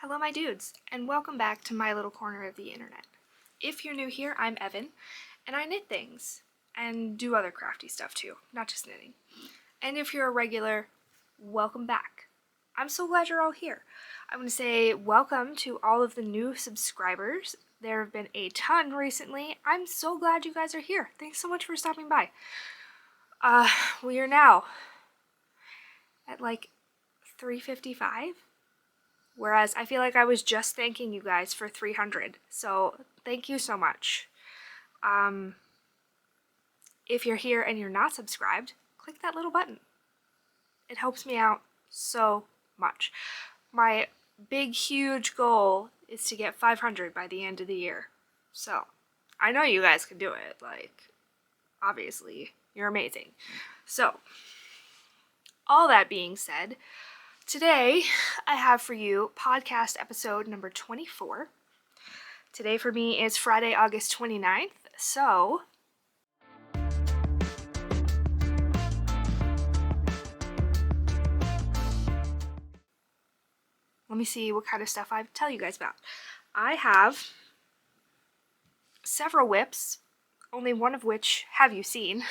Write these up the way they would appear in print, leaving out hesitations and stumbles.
Hello my dudes, and welcome back to my little corner of the internet. If you're new here, I'm Evan, and I knit things, and do other crafty stuff too, not just knitting. And if you're a regular, welcome back. I'm so glad you're all here. I want to say welcome to all of the new subscribers. There have been a ton recently. I'm so glad you guys are here. Thanks so much for stopping by. We are now at like 355. Whereas I feel like I was just thanking you guys for 300. So thank you so much. If you're here and you're not subscribed, click that little button. It helps me out so much. My big, huge goal is to get 500 by the end of the year. So I know you guys can do it. Like, obviously, you're amazing. So, all that being said, today I have for you podcast episode number 24. Today for me is Friday, August 29th, so let me see what kind of stuff I tell you guys about. I have several whips, only one of which have you seen.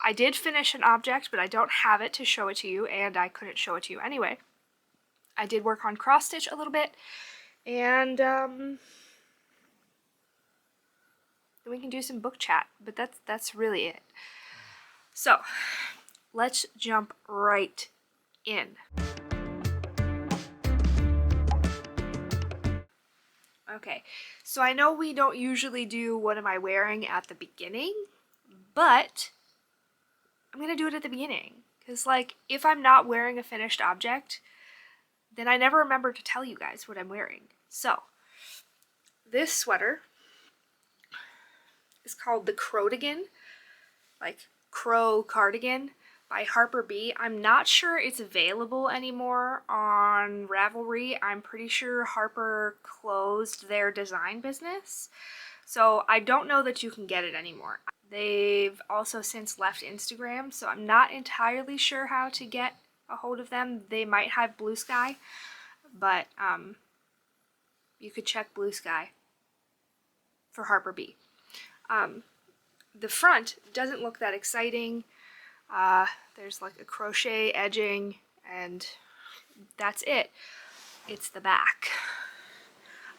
I did finish an object, but I don't have it to show it to you, and I couldn't show it to you anyway. I did work on cross stitch a little bit, and then we can do some book chat, but that's really it. So, let's jump right in. Okay, so I know we don't usually do what am I wearing at the beginning, but I'm gonna do it at the beginning, because like, if I'm not wearing a finished object, then I never remember to tell you guys what I'm wearing. So, this sweater is called the Cardigan, like crow cardigan, by Harper B. I'm not sure it's available anymore on Ravelry. I'm pretty sure Harper closed their design business, so I don't know that you can get it anymore. They've also since left Instagram, so I'm not entirely sure how to get a hold of them. They might have Blue Sky, but you could check Blue Sky for Harper B. The front doesn't look that exciting. There's like a crochet edging, and that's it. It's the back.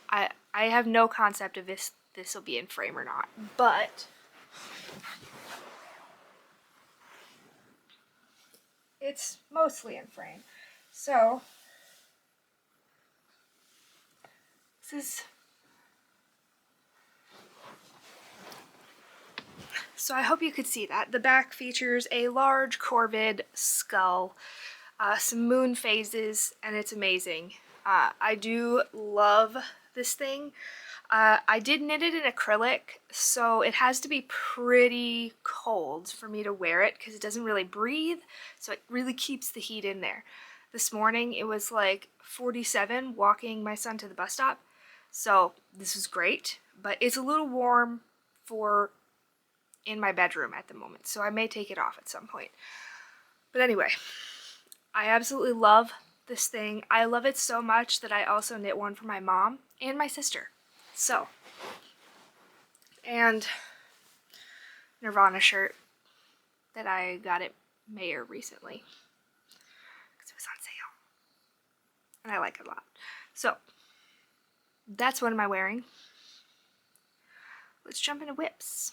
I have no concept of this will be in frame or not, but it's mostly in frame. So I hope you could see that. The back features a large corvid skull, some moon phases, and it's amazing. I do love this thing. I did knit it in acrylic, so it has to be pretty cold for me to wear it because it doesn't really breathe, so it really keeps the heat in there. This morning it was like 47 walking my son to the bus stop, so this was great, but it's a little warm for in my bedroom at the moment, so I may take it off at some point. But anyway, I absolutely love this thing. I love it so much that I also knit one for my mom and my sister. So, and Nirvana shirt that I got at Mayra recently because it was on sale, and I like it a lot. So, that's what am I wearing. Let's jump into whips.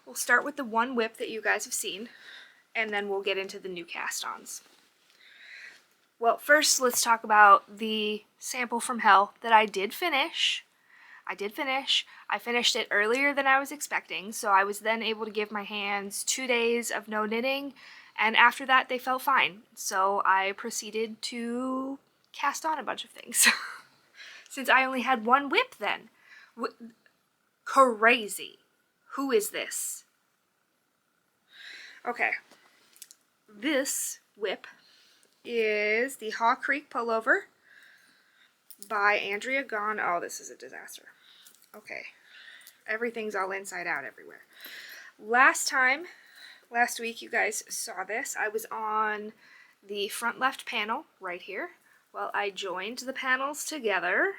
We'll start with the one whip that you guys have seen, and then we'll get into the new cast-ons. Well, first let's talk about the sample from hell that I did finish. I finished it earlier than I was expecting, so I was then able to give my hands 2 days of no knitting, and after that they felt fine. So I proceeded to cast on a bunch of things. Since I only had one whip then. Crazy. Who is this? Okay. This whip is the Haw Creek Pullover by Andrea Gon. Oh, this is a disaster. Okay. Everything's all inside out everywhere. Last time last week you guys saw this. I was on the front left panel right here. Well, I joined the panels together,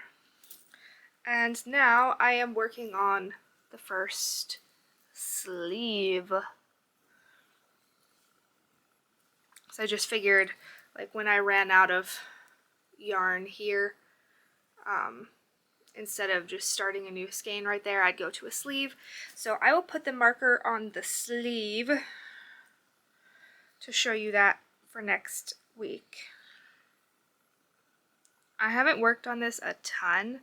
and now I am working on the first sleeve. So I just figured, like, when I ran out of yarn here, instead of just starting a new skein right there, I'd go to a sleeve. So I will put the marker on the sleeve to show you that for next week. I haven't worked on this a ton.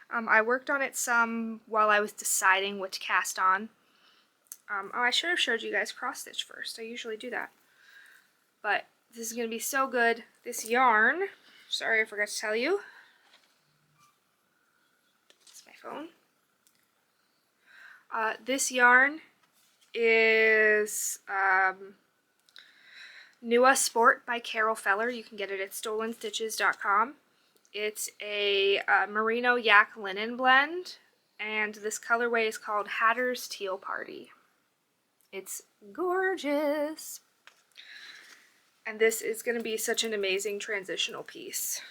I worked on it some while I was deciding what to cast on. Oh, I should have showed you guys cross stitch first. I usually do that. But this is going to be so good. This yarn, sorry I forgot to tell you. It's my phone. This yarn is Nua Sport by Carol Feller. You can get it at stolenstitches.com. It's a merino yak linen blend, and this colorway is called Hatter's Teal Party. It's gorgeous. And this is going to be such an amazing transitional piece.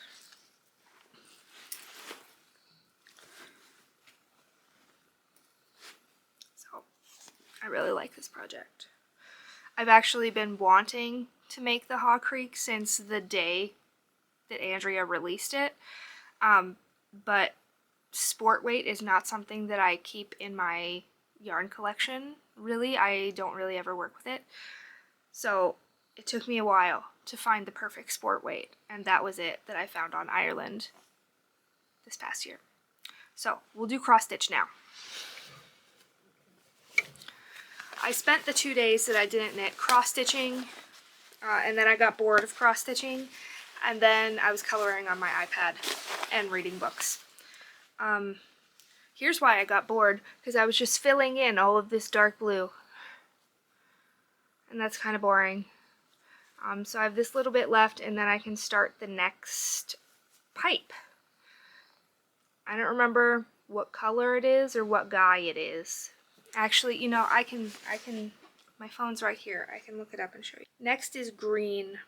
So, I really like this project. I've actually been wanting to make the Haw Creek since the day that Andrea released it, but sport weight is not something that I keep in my yarn collection, really. I don't really ever work with it, so it took me a while to find the perfect sport weight, and that was it that I found on Ireland this past year. So we'll do cross stitch now. I spent the 2 days that I didn't knit cross stitching, and then I got bored of cross stitching, and then I was coloring on my iPad and reading books. Here's why I got bored, because I was just filling in all of this dark blue, and that's kind of boring. So I have this little bit left, and then I can start the next pipe. I don't remember what color it is or what guy it is. Actually, you know, I can, my phone's right here. I can look it up and show you. Next is green.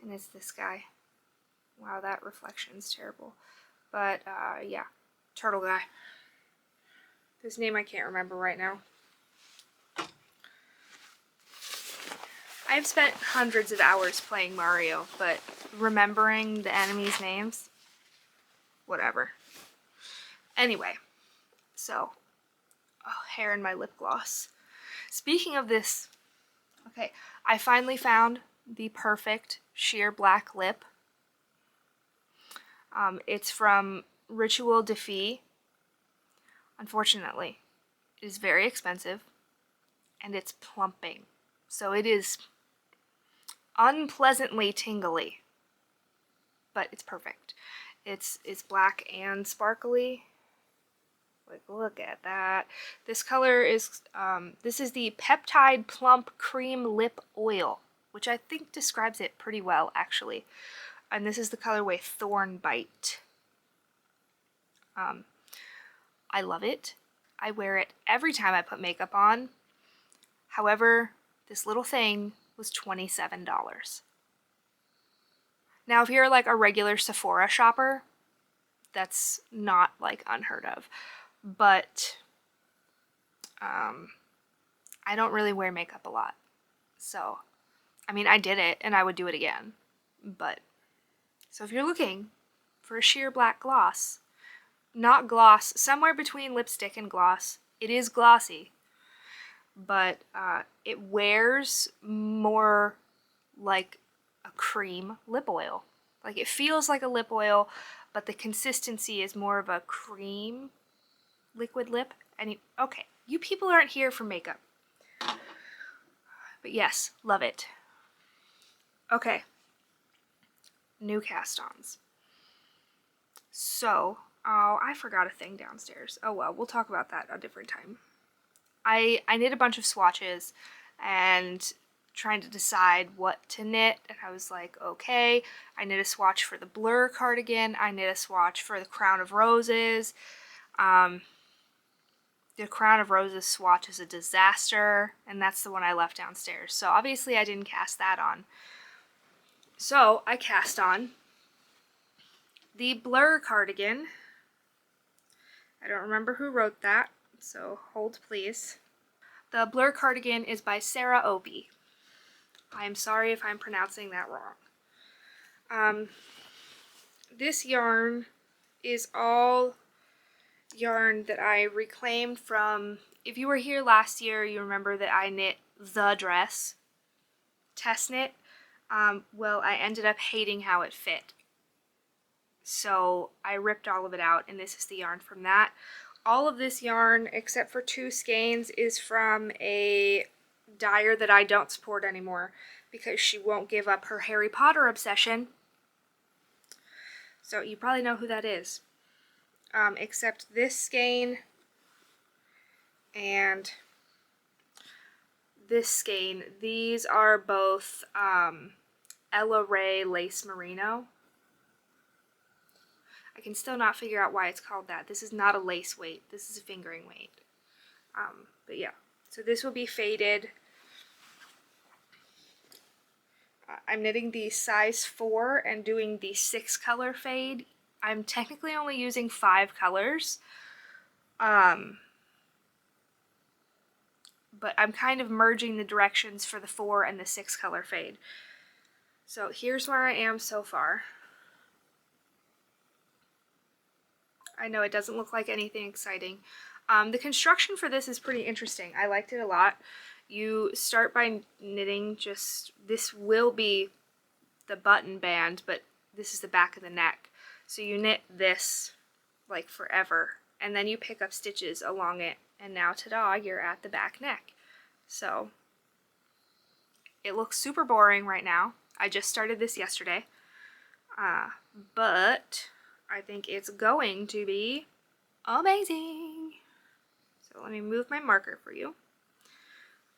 And it's this guy. Wow, that reflection's terrible. But, yeah, turtle guy. His name I can't remember right now. I've spent hundreds of hours playing Mario, but remembering the enemies' names, whatever. Anyway, so, oh, hair in my lip gloss. Speaking of this, okay, I finally found the perfect sheer black lip. It's from Ritual de Fille. Unfortunately, it is very expensive, and it's plumping. So it is unpleasantly tingly, but it's perfect. It's black and sparkly. Like, look at that. This color is, this is the Peptide Plump Cream Lip Oil, which I think describes it pretty well, actually. And this is the colorway Thorn Bite. I love it. I wear it every time I put makeup on. However, this little thing was $27. Now, if you're like a regular Sephora shopper, that's not like unheard of. But I don't really wear makeup a lot. So, I mean, I did it and I would do it again. But, so if you're looking for a sheer black gloss, not gloss, somewhere between lipstick and gloss, it is glossy, but it wears more like a cream lip oil. Like, it feels like a lip oil, but the consistency is more of a cream liquid lip. And okay, you people aren't here for makeup, but yes, love it. Okay, new cast-ons. So, oh, I forgot a thing downstairs. Oh well, we'll talk about that a different time. I knit a bunch of swatches and trying to decide what to knit, and I was like, okay, I knit a swatch for the Blur cardigan, I knit a swatch for the Crown of Roses, the Crown of Roses swatch is a disaster, and that's the one I left downstairs. So obviously I didn't cast that on. So I cast on the Blur cardigan. I don't remember who wrote that, so hold please. The Blur cardigan is by Sarah Obie. I'm sorry if I'm pronouncing that wrong. This yarn is all yarn that I reclaimed from, if you were here last year, you remember that I knit the dress, test knit. Well, I ended up hating how it fit. So I ripped all of it out, and this is the yarn from that. All of this yarn, except for 2 skeins, is from a dyer that I don't support anymore because she won't give up her Harry Potter obsession. So you probably know who that is. Except this skein and this skein. These are both Ella Rae Lace Merino. I can still not figure out why it's called that. This is not a lace weight. This is a fingering weight. But yeah, so this will be faded. I'm knitting the size 4 and doing the 6 color fade. I'm technically only using 5 colors. But I'm kind of merging the directions for the 4 and the 6 color fade. So here's where I am so far. I know it doesn't look like anything exciting. The construction for this is pretty interesting. I liked it a lot. You start by knitting just, this will be the button band, but this is the back of the neck. So you knit this like forever, and then you pick up stitches along it, and now ta-da, you're at the back neck. So it looks super boring right now. I just started this yesterday, but I think it's going to be amazing. So let me move my marker for you.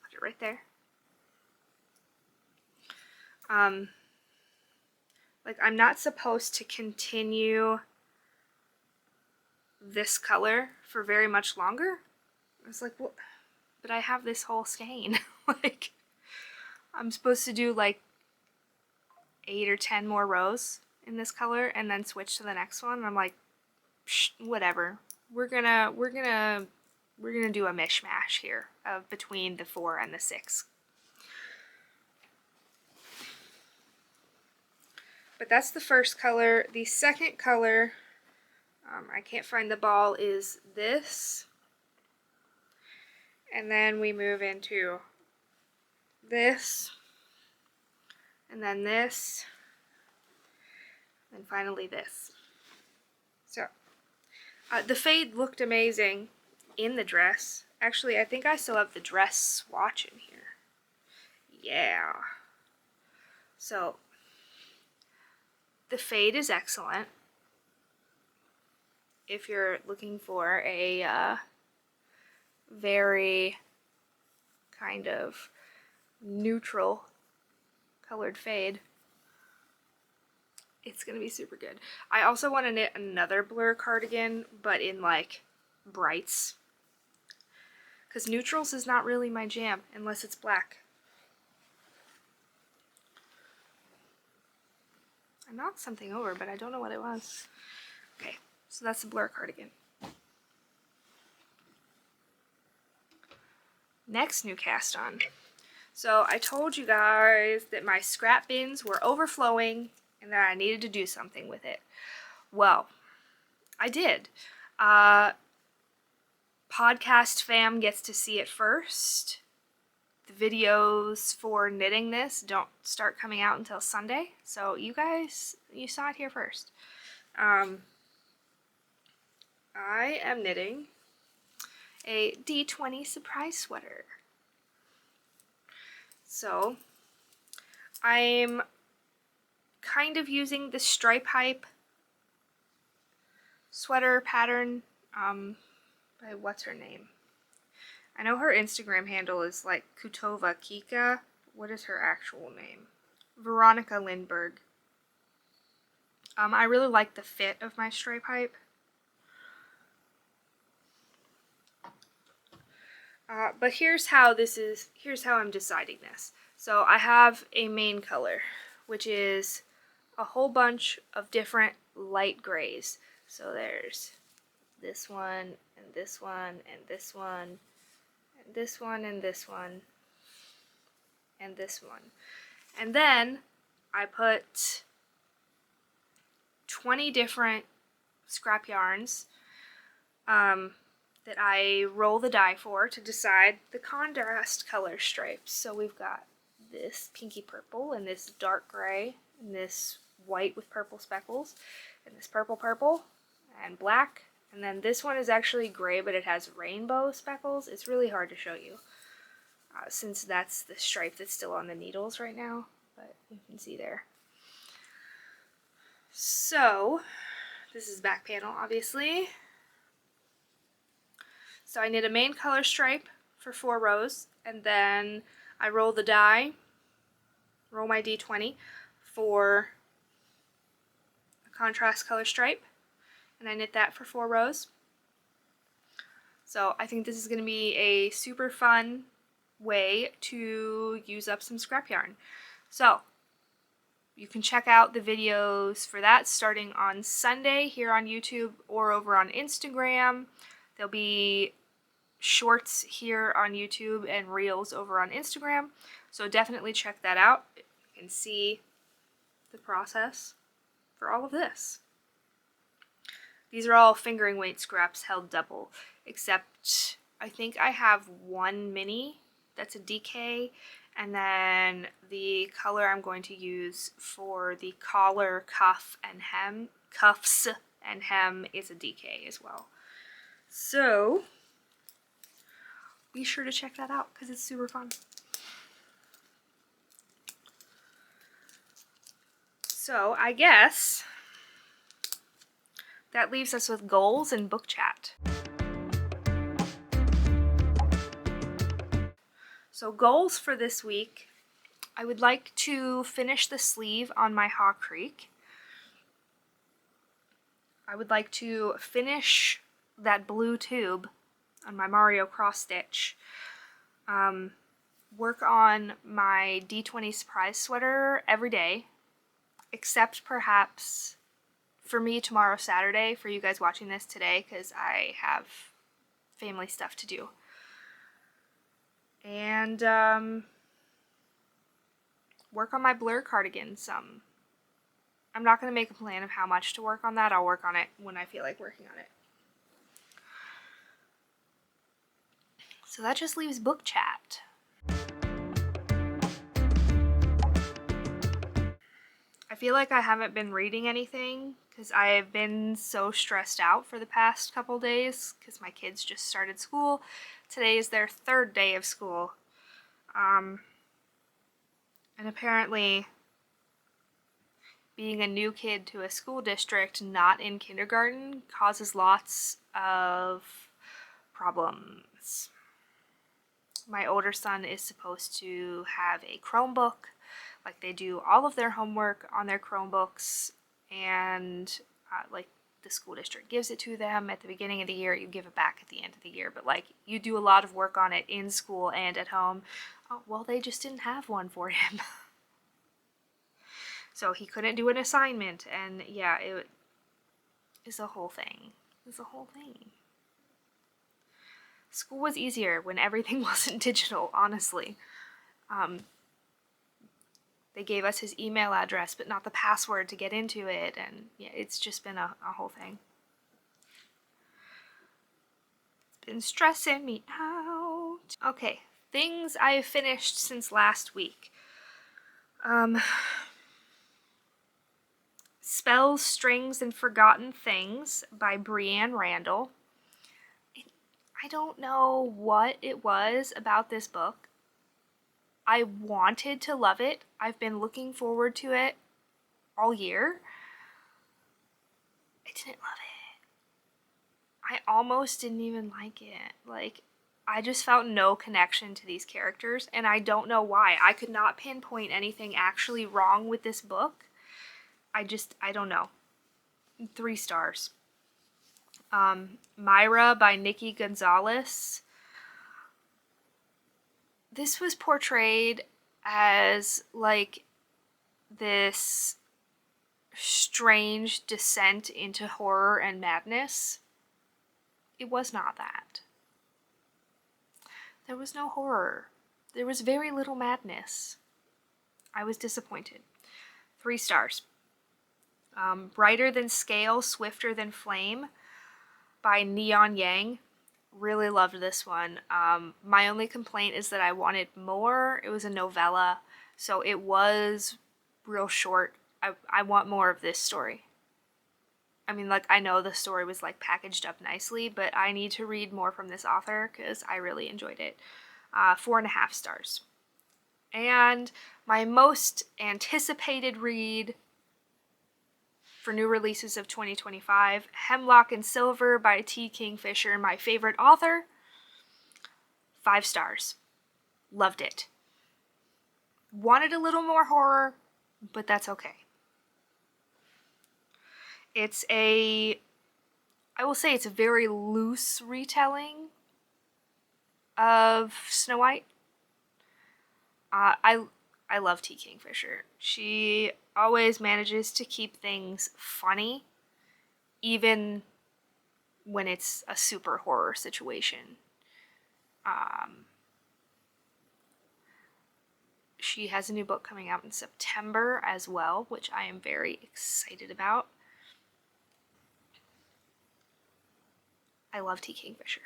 Put it right there. Like, I'm not supposed to continue this color for very much longer. I was like, well, but I have this whole skein. Like, I'm supposed to do like 8 or 10 more rows in this color and then switch to the next one. And I'm like, whatever. We're gonna do a mishmash here of between the 4 and the 6. But that's the first color. The second color, I can't find the ball, is this. And then we move into this, and then this, and finally this. So, the fade looked amazing in the dress. Actually, I think I still have the dress swatch in here. Yeah. So, the fade is excellent. If you're looking for a very kind of neutral colored fade, it's gonna be super good. I also want to knit another Blur cardigan, but in like brights, because neutrals is not really my jam unless it's black. I knocked something over, but I don't know what it was. Okay, so that's the Blur cardigan. Next new cast on. So I told you guys that my scrap bins were overflowing and that I needed to do something with it. Well, I did. Podcast fam gets to see it first. The videos for knitting this don't start coming out until Sunday, so you guys, you saw it here first. I am knitting a D20 Surprise Sweater. So I'm kind of using the stripe hype sweater pattern by what's her name? I know her Instagram handle is like Kutova Kika. What is her actual name? Veronica Lindberg. I really like the fit of my stripe hype. But here's how I'm deciding this. So I have a main color, which is a whole bunch of different light grays. So there's this one, and this one, and this one, and this one, and this one, and this one. And then I put 20 different scrap yarns that I roll the die for to decide the contrast color stripes. So we've got this pinky purple, and this dark gray, and this white with purple speckles, and this purple purple, and black. And then this one is actually gray, but it has rainbow speckles. It's really hard to show you since that's the stripe that's still on the needles right now, but you can see there. So this is back panel, obviously. So I knit a main color stripe for 4 rows, and then I roll the die, roll my D20 for a contrast color stripe, and I knit that for 4 rows. So I think this is going to be a super fun way to use up some scrap yarn. So you can check out the videos for that starting on Sunday here on YouTube or over on Instagram. There'll be shorts here on YouTube and reels over on Instagram, so definitely check that out. You can see the process for all of this. These are all fingering weight scraps held double, except I think I have one mini that's a DK, and then the color I'm going to use for the collar, cuffs and hem is a DK as well. So be sure to check that out because it's super fun. So I guess that leaves us with goals and book chat. So goals for this week, I would like to finish the sleeve on my Haw Creek. I would like to finish that blue tube on my Mario cross stitch. Work on my D20 Surprise Sweater every day, except perhaps for me tomorrow, Saturday, for you guys watching this today, because I have family stuff to do. And work on my blur cardigan some. I'm not going to make a plan of how much to work on that. I'll work on it when I feel like working on it. So that just leaves book chat. I feel like I haven't been reading anything because I have been so stressed out for the past couple days because my kids just started school. Today is their 3rd day of school. And apparently being a new kid to a school district not in kindergarten causes lots of problems. My older son is supposed to have a Chromebook. Like, they do all of their homework on their Chromebooks, and like, the school district gives it to them at the beginning of the year. You give it back at the end of the year, but like, you do a lot of work on it in school and at home. Oh, well, they just didn't have one for him. So he couldn't do an assignment, and yeah, it is a whole thing. It's a whole thing. School was easier when everything wasn't digital, honestly. They gave us his email address, but not the password to get into it, and yeah, it's just been a whole thing. It's been stressing me out. Okay, things I have finished since last week. Spells, Strings, and Forgotten Things by Breanne Randall. I don't know what it was about this book. I wanted to love it. I've been looking forward to it all year. I didn't love it. I almost didn't even like it. Like, I just felt no connection to these characters, and I don't know why. I could not pinpoint anything actually wrong with this book. I don't know. 3 stars. Mayra by Nicky Gonzalez. this was portrayed as like this strange descent into horror and madness. It was not that. There was no horror. There was very little madness. I was disappointed. 3 stars. Brighter Than Scale, Swifter Than Flame by Neon Yang. Really loved this one. My only complaint is that I wanted more. It was a novella, so it was real short. I want more of this story. I mean, like, I know the story was like packaged up nicely, but I need to read more from this author because I really enjoyed it. 4.5 stars. And my most anticipated read for new releases of 2025, Hemlock and Silver by T. Kingfisher, my favorite author. 5 stars. Loved it. Wanted a little more horror, but that's okay. I will say it's a very loose retelling of Snow White. I love T. Kingfisher. She always manages to keep things funny, even when it's a super horror situation. She has a new book coming out in September as well, which I am very excited about. I love T. Kingfisher.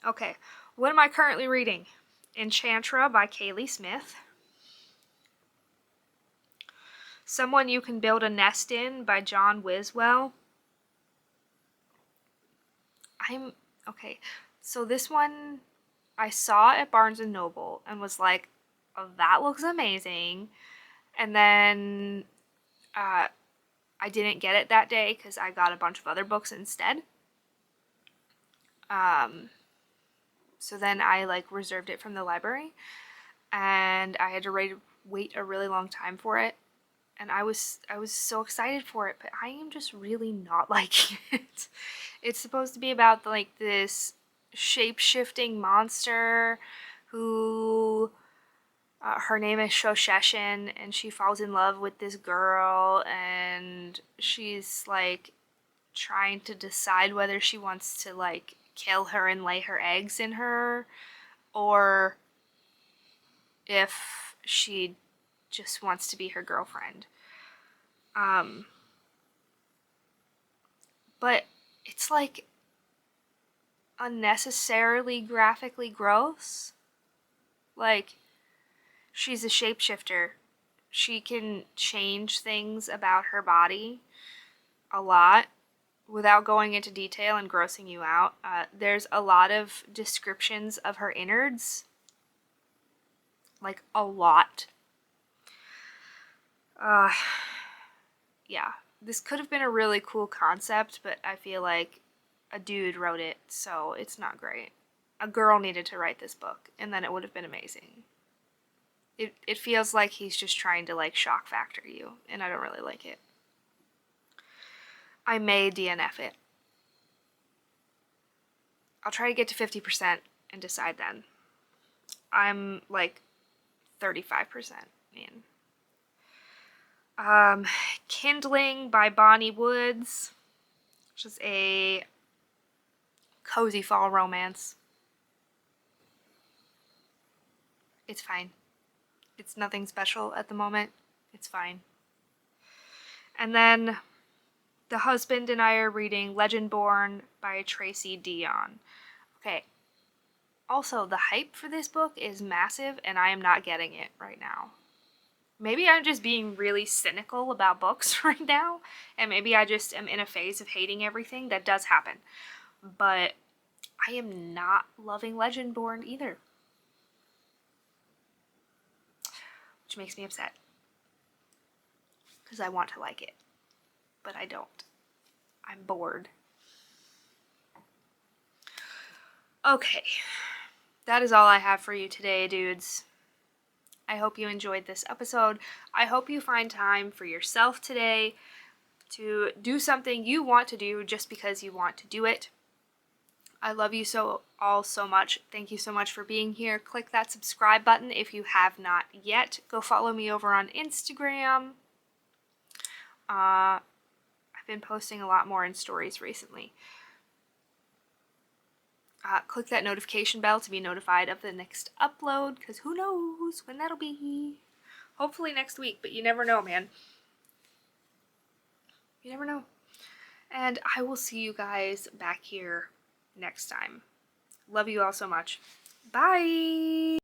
Okay, what am I currently reading? Enchantra by Kaylee Smith. Someone You Can Build a Nest In by John Wiswell. Okay, so this one I saw at Barnes & Noble and was like, oh, that looks amazing. And then I didn't get it that day because I got a bunch of other books instead. So then I like reserved it from the library, and I had to wait a really long time for it. And I was so excited for it, but I am just really not liking it. It's supposed to be about like this shape-shifting monster who her name is Shosheshin, and she falls in love with this girl, and she's like trying to decide whether she wants to like kill her and lay her eggs in her, or if she just wants to be her girlfriend. But it's like unnecessarily graphically gross. Like, she's a shapeshifter. She can change things about her body a lot without going into detail and grossing you out. There's a lot of descriptions of her innards. Like, a lot. Yeah, this could have been a really cool concept, but I feel like a dude wrote it, so it's not great. A girl needed to write this book, and then it would have been amazing. It feels like he's just trying to like shock factor you, and I don't really like it. I may DNF it. I'll try to get to 50% and decide then. I'm like 35% in. Kindling by Bonnie Woods, which is a cozy fall romance. It's fine. It's nothing special at the moment. It's fine. And then the husband and I are reading Legendborn by Tracy Dion. Okay. Also, the hype for this book is massive, and I am not getting it right now. Maybe I'm just being really cynical about books right now, and maybe I just am in a phase of hating everything. That does happen. But I am not loving Legendborn either. Which makes me upset. Because I want to like it. But I don't. I'm bored. Okay. That is all I have for you today, dudes. I hope you enjoyed this episode. I hope you find time for yourself today to do something you want to do just because you want to do it. I love you all so much. Thank you so much for being here. Click that subscribe button if you have not yet. Go follow me over on Instagram. I've been posting a lot more in stories recently. Click that notification bell to be notified of the next upload, because who knows when that'll be. Hopefully next week, but you never know, man. You never know. And I will see you guys back here next time. Love you all so much. Bye!